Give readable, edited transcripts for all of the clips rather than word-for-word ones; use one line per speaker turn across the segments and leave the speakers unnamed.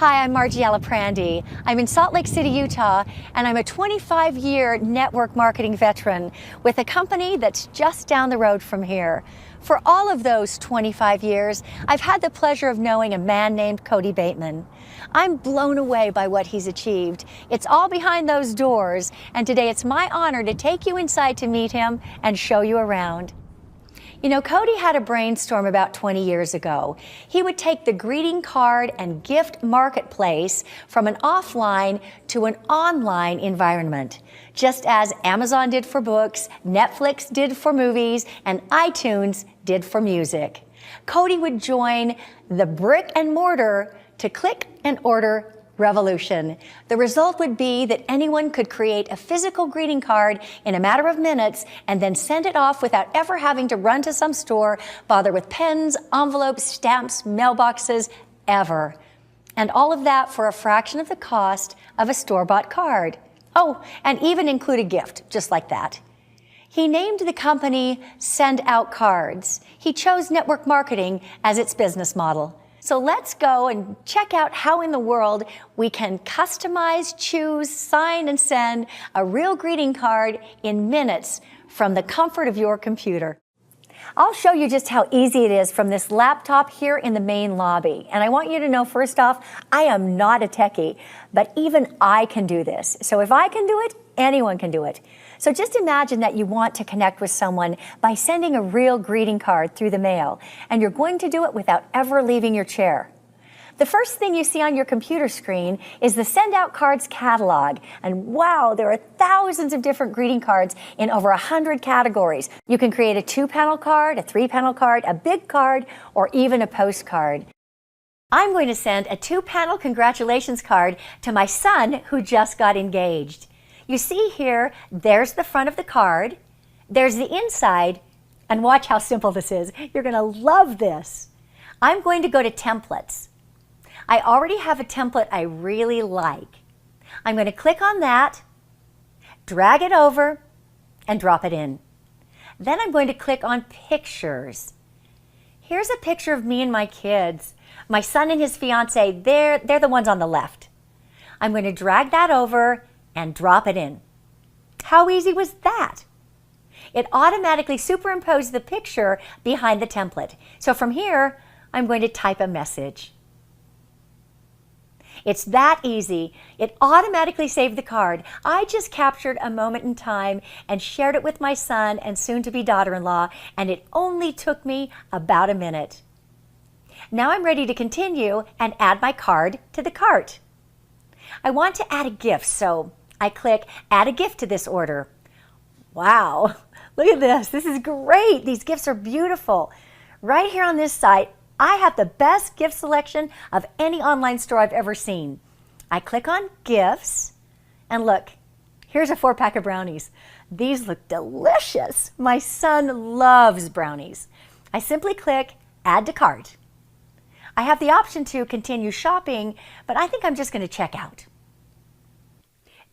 Hi, I'm Margie Alaprandi. I'm in Salt Lake City, Utah, and I'm a 25-year network marketing veteran with a company that's just down the road from here. For all of those 25 years, I've had the pleasure of knowing a man named Cody Bateman. I'm blown away by what he's achieved. It's all behind those doors, and today it's my honor to take you inside to meet him and show you around. You know, Cody had a brainstorm about 20 years ago. He would take the greeting card and gift marketplace from an offline to an online environment, just as Amazon did for books, Netflix did for movies, and iTunes did for music. Cody would join the brick and mortar to click and order revolution. The result would be that anyone could create a physical greeting card in a matter of minutes and then send it off without ever having to run to some store, bother with pens, envelopes, stamps, mailboxes, ever. And all of that for a fraction of the cost of a store-bought card. Oh, and even include a gift, just like that. He named the company SendOutCards. He chose network marketing as its business model. So let's go and check out how in the world we can customize, choose, sign, and send a real greeting card in minutes from the comfort of your computer. I'll show you just how easy it is from this laptop here in the main lobby. And I want you to know, first off, I am not a techie, but even I can do this. So if I can do it, anyone can do it. So just imagine that you want to connect with someone by sending a real greeting card through the mail, and you're going to do it without ever leaving your chair. The first thing you see on your computer screen is the SendOutCards catalog. And wow, there are thousands of different greeting cards in over 100 categories. You can create a 2-panel card, a 3-panel card, a big card, or even a postcard. I'm going to send a 2-panel congratulations card to my son who just got engaged. You see here, there's the front of the card, there's the inside, and watch how simple this is. You're going to love this. I'm going to go to templates. I already have a template I really like. I'm going to click on that, drag it over, and drop it in. Then I'm going to click on pictures. Here's a picture of me and my kids. My son and his fiance, they're the ones on the left. I'm going to drag that over and drop it in. How easy was that? It automatically superimposed the picture behind the template. So from here, I'm going to type a message. It's that easy. It automatically saved the card. I just captured a moment in time and shared it with my son and soon-to-be daughter-in-law, and it only took me about a minute. Now I'm ready to continue and add my card to the cart. I want to add a gift, so I click Add a Gift to this order. Wow, look at this. This is great. These gifts are beautiful. Right here on this site, I have the best gift selection of any online store I've ever seen. I click on Gifts, and look, here's a 4-pack of brownies. These look delicious. My son loves brownies. I simply click Add to Cart. I have the option to continue shopping, but I think I'm just going to check out.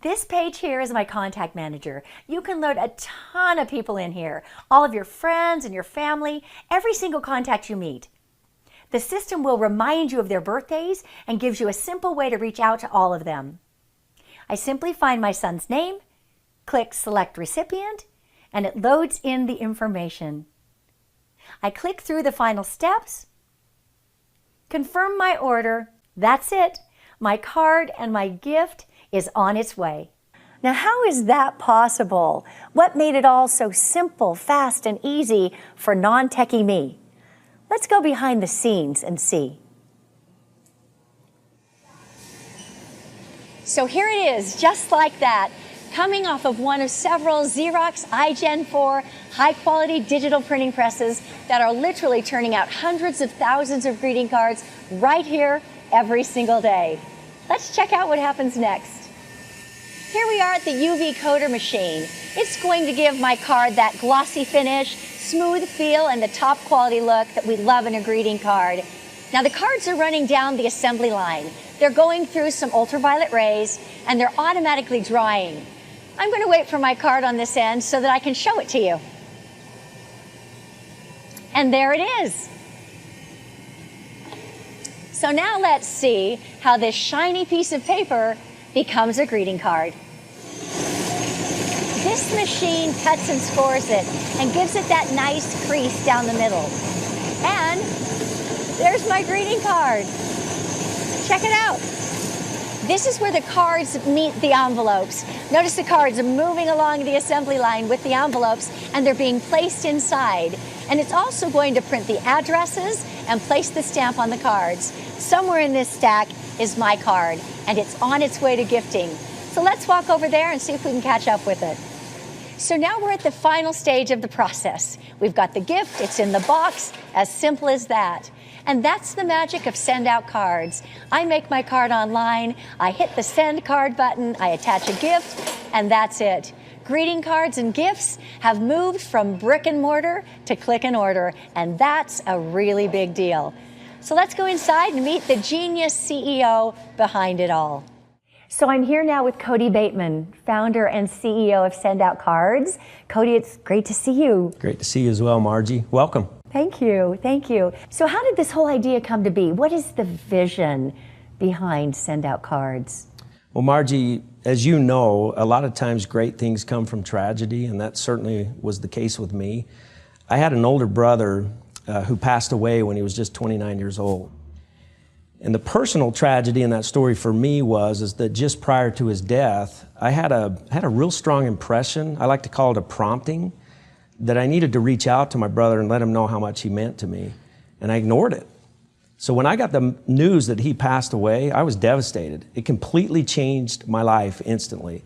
This page here is my contact manager. You can load a ton of people in here, all of your friends and your family, every single contact you meet. The system will remind you of their birthdays and gives you a simple way to reach out to all of them. I simply find my son's name, click Select Recipient, and it loads in the information. I click through the final steps, confirm my order. That's it. My card and my gift is on its way. Now, how is that possible? What made it all so simple, fast, and easy for non-techie me? Let's go behind the scenes and see. So here it is, just like that, coming off of one of several Xerox iGen 4 high-quality digital printing presses that are literally turning out hundreds of thousands of greeting cards right here every single day. Let's check out what happens next. Here we are at the UV coder machine. It's going to give my card that glossy finish, smooth feel, and the top quality look that we love in a greeting card. Now the cards are running down the assembly line. They're going through some ultraviolet rays, and they're automatically drying. I'm going to wait for my card on this end so that I can show it to you. And there it is. So now let's see how this shiny piece of paper becomes a greeting card. This machine cuts and scores it and gives it that nice crease down the middle. And there's my greeting card. Check it out. This is where the cards meet the envelopes. Notice the cards are moving along the assembly line with the envelopes, and they're being placed inside. And it's also going to print the addresses and place the stamp on the cards. Somewhere in this stack is my card, and it's on its way to gifting. So let's walk over there and see if we can catch up with it. So now we're at the final stage of the process. We've got the gift, it's in the box, as simple as that. And that's the magic of SendOutCards. I make my card online, I hit the send card button, I attach a gift, and that's it. Greeting cards and gifts have moved from brick and mortar to click and order, and that's a really big deal. So let's go inside and meet the genius CEO behind it all. So I'm here now with Cody Bateman, founder and CEO of SendOutCards. Cody, it's great to see you.
Great to see you as well, Margie. Welcome.
Thank you, thank you. So how did this whole idea come to be? What is the vision behind SendOutCards?
Well, Margie, as you know, a lot of times great things come from tragedy, and that certainly was the case with me. I had an older brother who passed away when he was just 29 years old. And the personal tragedy in that story for me is that just prior to his death, I had a real strong impression, I like to call it a prompting, that I needed to reach out to my brother and let him know how much he meant to me. And I ignored it. So when I got the news that he passed away, I was devastated. It completely changed my life instantly.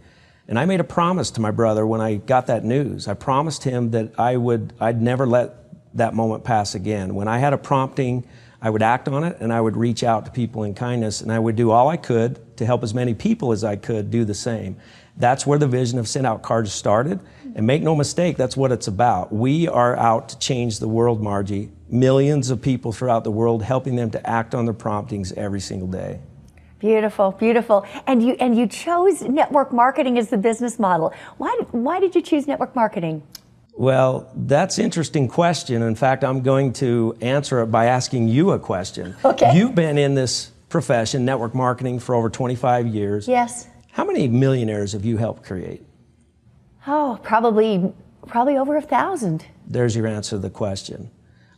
And I made a promise to my brother when I got that news. I promised him that I'd never let that moment pass again. When I had a prompting, I would act on it, and I would reach out to people in kindness, and I would do all I could to help as many people as I could do the same. That's where the vision of SendOutCards started, and make no mistake, that's what it's about. We are out to change the world, Margie. Millions of people throughout the world, helping them to act on their promptings every single day.
Beautiful, beautiful. And you chose network marketing as the business model. Why did you choose network marketing?
Well, that's an interesting question. In fact, I'm going to answer it by asking you a question.
Okay.
You've been in this profession, network marketing, for over 25 years.
Yes.
How many millionaires have you helped create?
Oh, probably over 1,000.
There's your answer to the question.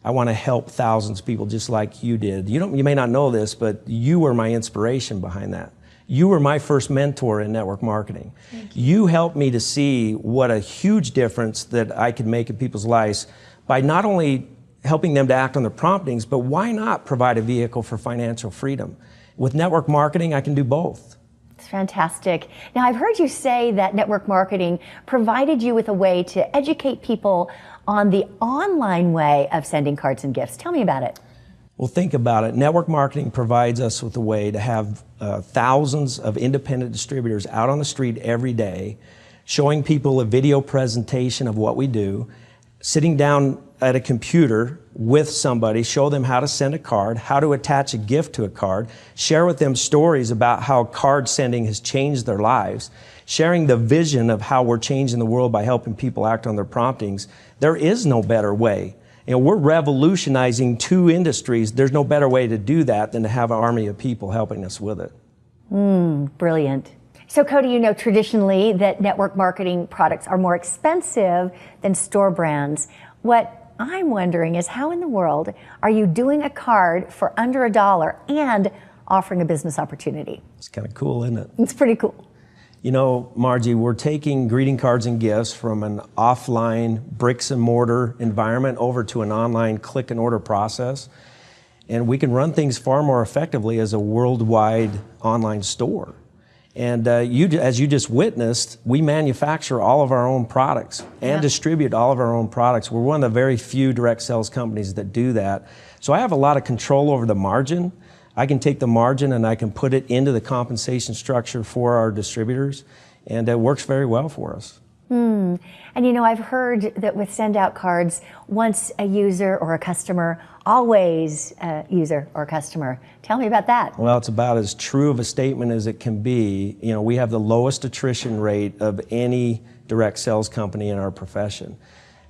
I want to help thousands of people just like you did. You may not know this, but you were my inspiration behind that. You were my first mentor in network marketing. You helped me to see what a huge difference that I could make in people's lives by not only helping them to act on their promptings, but why not provide a vehicle for financial freedom? With network marketing, I can do both.
It's fantastic. Now, I've heard you say that network marketing provided you with a way to educate people on the online way of sending cards and gifts. Tell me about it.
Well, think about it. Network marketing provides us with a way to have thousands of independent distributors out on the street every day, showing people a video presentation of what we do, sitting down at a computer with somebody, show them how to send a card, how to attach a gift to a card, share with them stories about how card sending has changed their lives, sharing the vision of how we're changing the world by helping people act on their promptings. There is no better way. You know, we're revolutionizing two industries. There's no better way to do that than to have an army of people helping us with it.
Brilliant. So Cody, you know traditionally that network marketing products are more expensive than store brands. What I'm wondering is how in the world are you doing a card for under $1 and offering a business opportunity?
It's kind of cool, isn't it?
It's pretty cool.
You know, Margie, we're taking greeting cards and gifts from an offline bricks and mortar environment over to an online click and order process. And we can run things far more effectively as a worldwide online store. And as you just witnessed, we manufacture all of our own products and distribute all of our own products. We're one of the very few direct sales companies that do that. So I have a lot of control over the margin. I can take the margin and I can put it into the compensation structure for our distributors, and it works very well for us.
And you know, I've heard that with SendOutCards, once a user or a customer, always a user or customer. Tell me about that.
Well, it's about as true of a statement as it can be. You know, we have the lowest attrition rate of any direct sales company in our profession.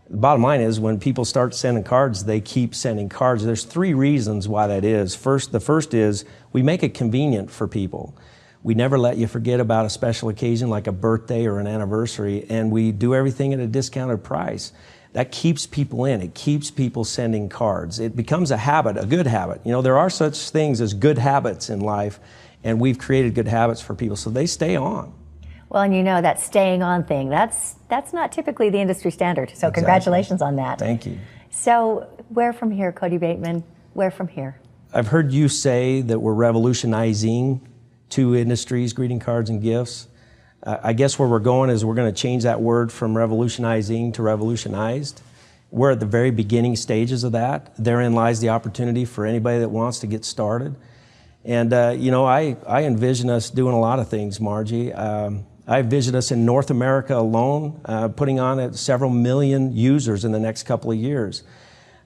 The bottom line is when people start sending cards, they keep sending cards. There's 3 reasons why that is. The first is we make it convenient for people. We never let you forget about a special occasion like a birthday or an anniversary, and we do everything at a discounted price. That keeps people in. It keeps people sending cards. It becomes a habit, a good habit. You know, there are such things as good habits in life, and we've created good habits for people, so they stay on.
Well, and you know that staying on thing, that's not typically the industry standard. So
Exactly.
Congratulations on that.
Thank you.
So where from here, Cody Bateman? Where from here?
I've heard you say that we're revolutionizing 2 industries, greeting cards and gifts. I guess where we're going is we're going to change that word from revolutionizing to revolutionized. We're at the very beginning stages of that. Therein lies the opportunity for anybody that wants to get started. And you know, I envision us doing a lot of things, Margie. I envision us in North America alone, putting on several million users in the next couple of years.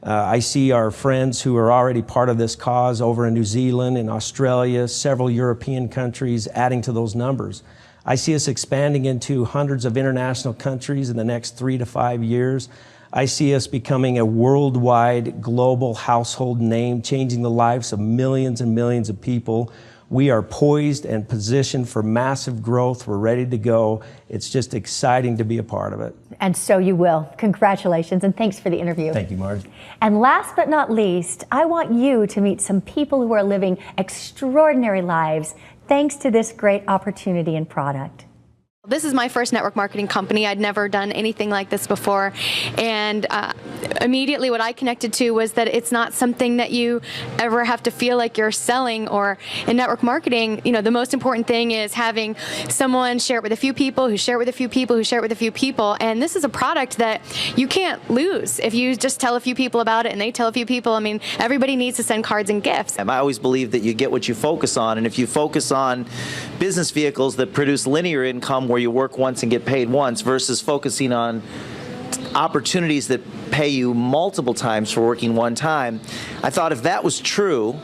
I see our friends who are already part of this cause over in New Zealand, in Australia, several European countries adding to those numbers. I see us expanding into hundreds of international countries in the next 3 to 5 years. I see us becoming a worldwide global household name, changing the lives of millions and millions of people. We are poised and positioned for massive growth. We're ready to go. It's just exciting to be a part of it.
And so you will. Congratulations, and thanks for the interview.
Thank you, Margie.
And last but not least, I want you to meet some people who are living extraordinary lives thanks to this great opportunity and product.
This is my first network marketing company. I'd never done anything like this before, and immediately what I connected to was that it's not something that you ever have to feel like you're selling. Or in network marketing, you know, the most important thing is having someone share it with a few people, who share it with a few people, who share it with a few people, and this is a product that you can't lose if you just tell a few people about it and they tell a few people. I mean, everybody needs to send cards and gifts.
I always believe that you get what you focus on, and if you focus on business vehicles that produce linear income where you work once and get paid once versus focusing on opportunities that pay you multiple times for working one time, I thought if that was true,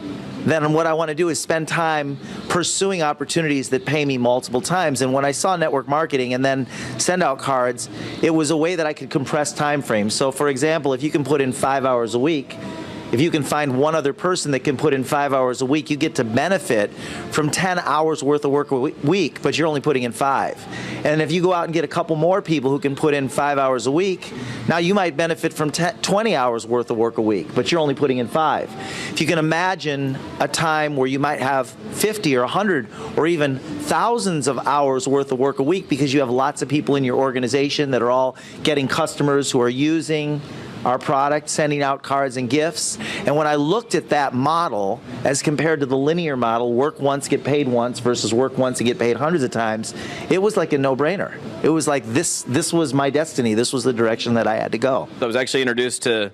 then what I want to do is spend time pursuing opportunities that pay me multiple times. And when I saw network marketing and then SendOutCards, it was a way that I could compress time frames. So for example, if you can put in 5 hours a week, if you can find one other person that can put in 5 hours a week, you get to benefit from 10 hours worth of work a week, but you're only putting in 5. And if you go out and get a couple more people who can put in 5 hours a week, now you might benefit from 20 hours worth of work a week, but you're only putting in 5. If you can imagine a time where you might have 50 or 100 or even thousands of hours worth of work a week because you have lots of people in your organization that are all getting customers who are using our product, sending out cards and gifts. And when I looked at that model as compared to the linear model, work once, get paid once, versus work once and get paid hundreds of times, it was like a no-brainer. It was like this was my destiny. This was the direction that I had to go.
I was actually introduced to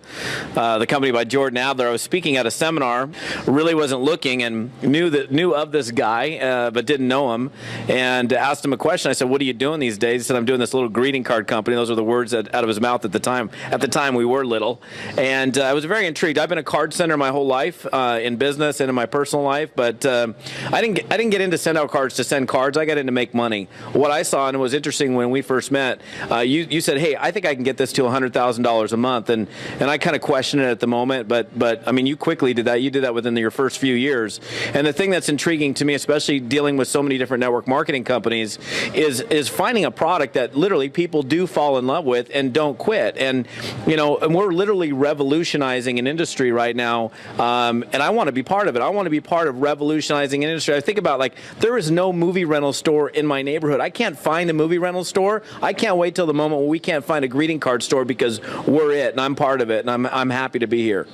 the company by Jordan Adler. I was speaking at a seminar, really wasn't looking, and knew of this guy, but didn't know him, and asked him a question. I said, "What are you doing these days?" He said, "I'm doing this little greeting card company." Those were the words out of his mouth at the time. At the time, we were little, and I was very intrigued. I've been a card sender my whole life, in business and in my personal life, but I didn't get into SendOutCards to send cards. I got in to make money. What I saw, and it was interesting when we first met, you said, "Hey, I think I can get this to $100,000 a month," and I kind of questioned it at the moment, but I mean, you quickly did that. You did that within your first few years. And the thing that's intriguing to me, especially dealing with so many different network marketing companies, is finding a product that literally people do fall in love with and don't quit. And you know, and we're literally revolutionizing an industry right now, and I want to be part of it. I want to be part of revolutionizing an industry. I think about, like, there is no movie rental store in my neighborhood. I can't find a movie rental store. I can't wait till the moment when we can't find a greeting card store because we're it, and I'm part of it, and I'm happy to be here.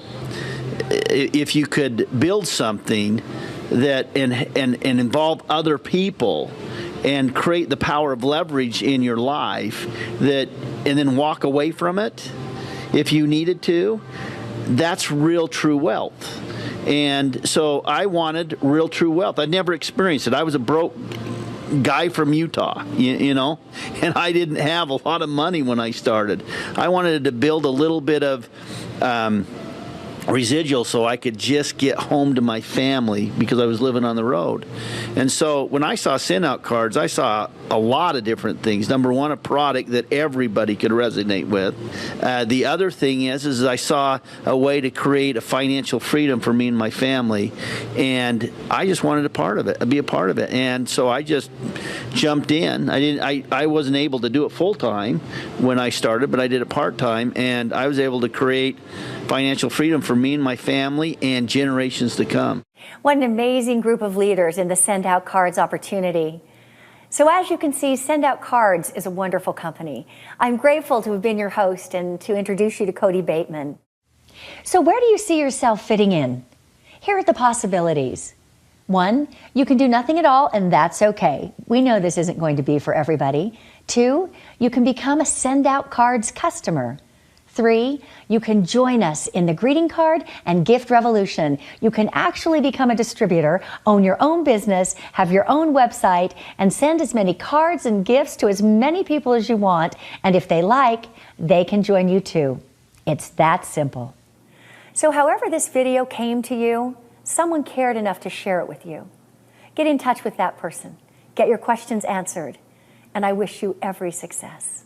If you could build something that and involve other people and create the power of leverage in your life, that and then walk away from it if you needed to, that's real true wealth. And so I wanted real true wealth. I'd never experienced it. I was a broke guy from Utah, you know, and I didn't have a lot of money when I started. I wanted to build a little bit of residual so I could just get home to my family because I was living on the road. And so when I saw SendOutCards, I saw a lot of different things. Number one, a product that everybody could resonate with. The other thing is I saw a way to create a financial freedom for me and my family, and I just wanted be a part of it. And so I just jumped in. I wasn't able to do it full time when I started, but I did it part time, and I was able to create financial freedom for me and my family and generations to come.
What an amazing group of leaders in the SendOutCards opportunity. So as you can see, SendOutCards is a wonderful company. I'm grateful to have been your host and to introduce you to Cody Bateman. So where do you see yourself fitting in? Here are the possibilities. 1, you can do nothing at all, and that's okay. We know this isn't going to be for everybody. 2, you can become a SendOutCards customer. 3, you can join us in the greeting card and gift revolution. You can actually become a distributor, own your own business, have your own website, and send as many cards and gifts to as many people as you want. And if they like, they can join you too. It's that simple. So however this video came to you, someone cared enough to share it with you. Get in touch with that person. Get your questions answered. And I wish you every success.